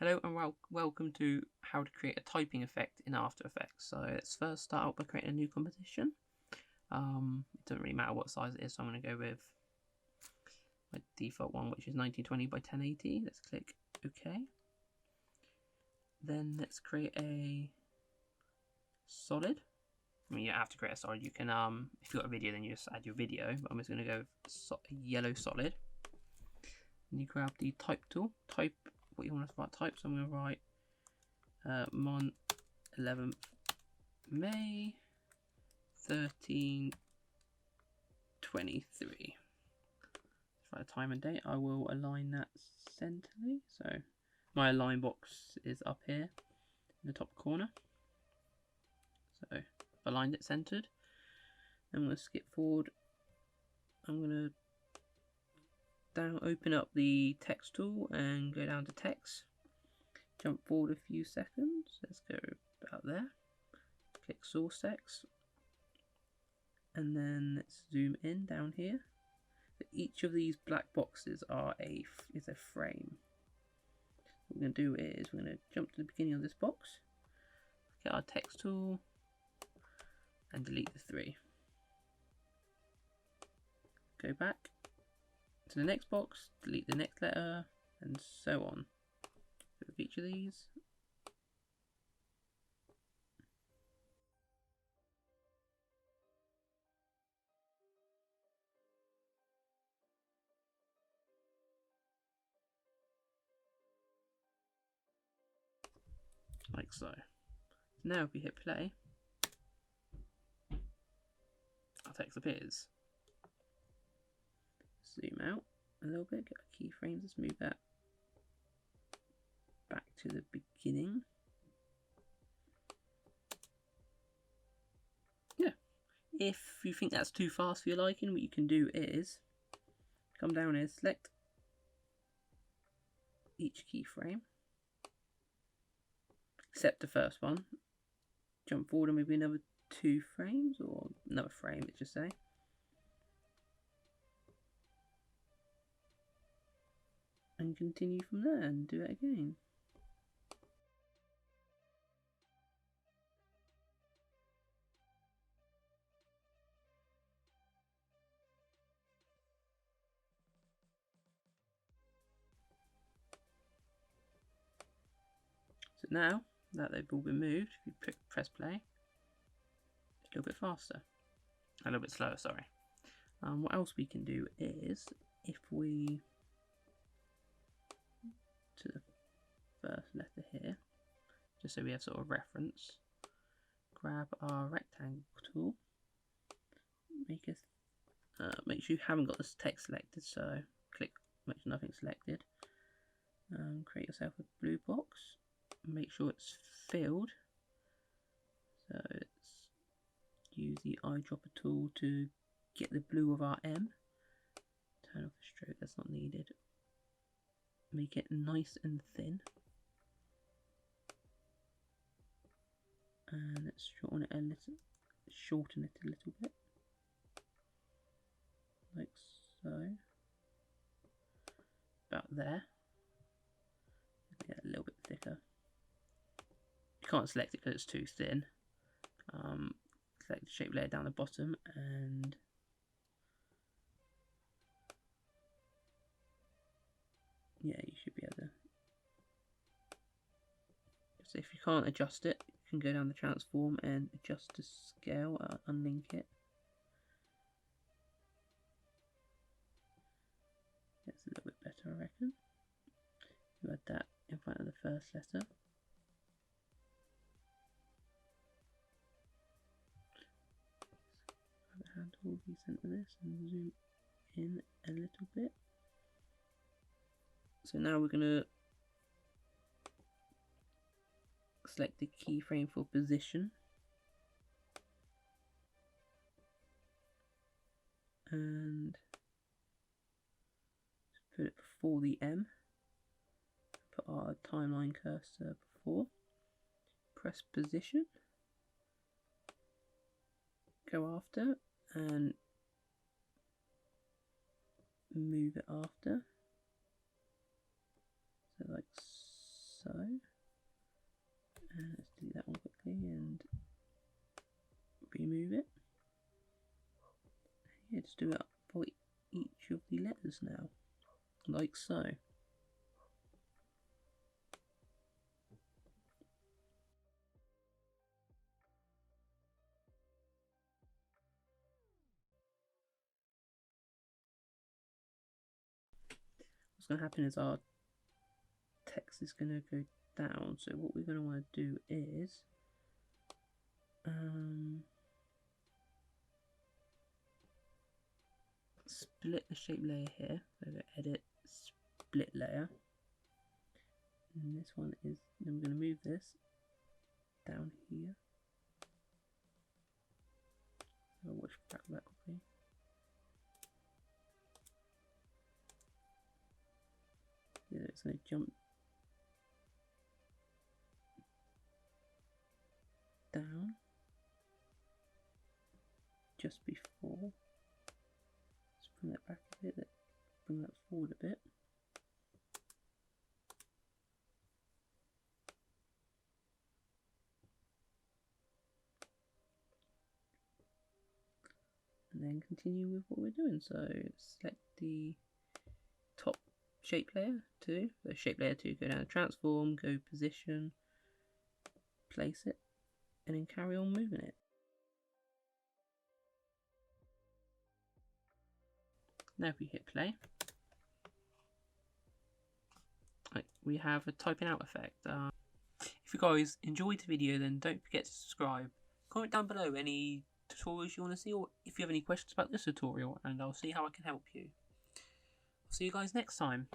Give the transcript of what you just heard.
Hello and welcome to how to create a typing effect in After Effects. So let's first start out by creating a new composition. It doesn't really matter what size it is, so I'm going to go with my default one, which is 1920 by 1080. Let's click OK. Then let's create a solid. I mean, you have to create a solid. You can, if you've got a video, then you just add your video. But I'm just going to go with a yellow solid. And you grab the type tool, type what you want to write type. So I'm going to write Mon 11th May 1323. Write a time and date. I will align that centrally. So my align box is up here in the top corner. So I've aligned it centered. I'm going to skip forward. I'm going to open up the text tool and go down to text. Jump forward a few seconds. Let's go about there. Click source text. And then let's zoom in down here. So each of these black boxes is a frame. What we're going to do is we're going to jump to the beginning of this box. Get our text tool and delete the 3. Go back to the next box, delete the next letter, and so on. With each of these. Like so. Now if we hit play, our text appears. Zoom out a little bit, get our keyframes, let's move that back to the beginning. Yeah, if you think that's too fast for your liking, what you can do is come down here, select each keyframe, except the first one, jump forward and maybe another 2 frames, or another frame, let's just say. And continue from there and do it again. So now that they've all been moved, if you press play, it's a little bit faster. A little bit slower, sorry. What else we can do is, if we, to the first letter here, just so we have sort of reference, grab our rectangle tool, make sure you haven't got this text selected, so click, make sure nothing's selected, create yourself a blue box, make sure it's filled, so let's use the eyedropper tool to get the blue of our M, turn off the stroke, that's not needed, make it nice and thin, and let's shorten it a little bit, like so, about there, get a little bit thicker. You can't select it because it's too thin. Select the shape layer down the bottom and yeah, you should be able to. So if you can't adjust it, you can go down the transform and adjust to scale, unlink it. That's a little bit better, I reckon. You add that in front of the first letter. Grab the hand tool, recenter this and zoom in a little bit. So now we're going to select the keyframe for position and put it before the M, put our timeline cursor before, press position, go after and move it after, so like so. move it. Yeah, just do it for each of the letters now, like so. What's going to happen is our text is going to go down, so what we're going to want to do is split the shape layer here, so go edit, split layer, and this one is, then we're going to move this down here. So watch back that quickly. Yeah, it's going to jump down just before. Let's bring that back a bit, bring that forward a bit. And then continue with what we're doing. So select the top shape layer 2, so shape layer 2, go down to transform, go position, place it, and then carry on moving it. Now if we hit play, we have a typing out effect. If you guys enjoyed the video, then don't forget to subscribe. Comment down below any tutorials you want to see, or if you have any questions about this tutorial, and I'll see how I can help you. I'll see you guys next time.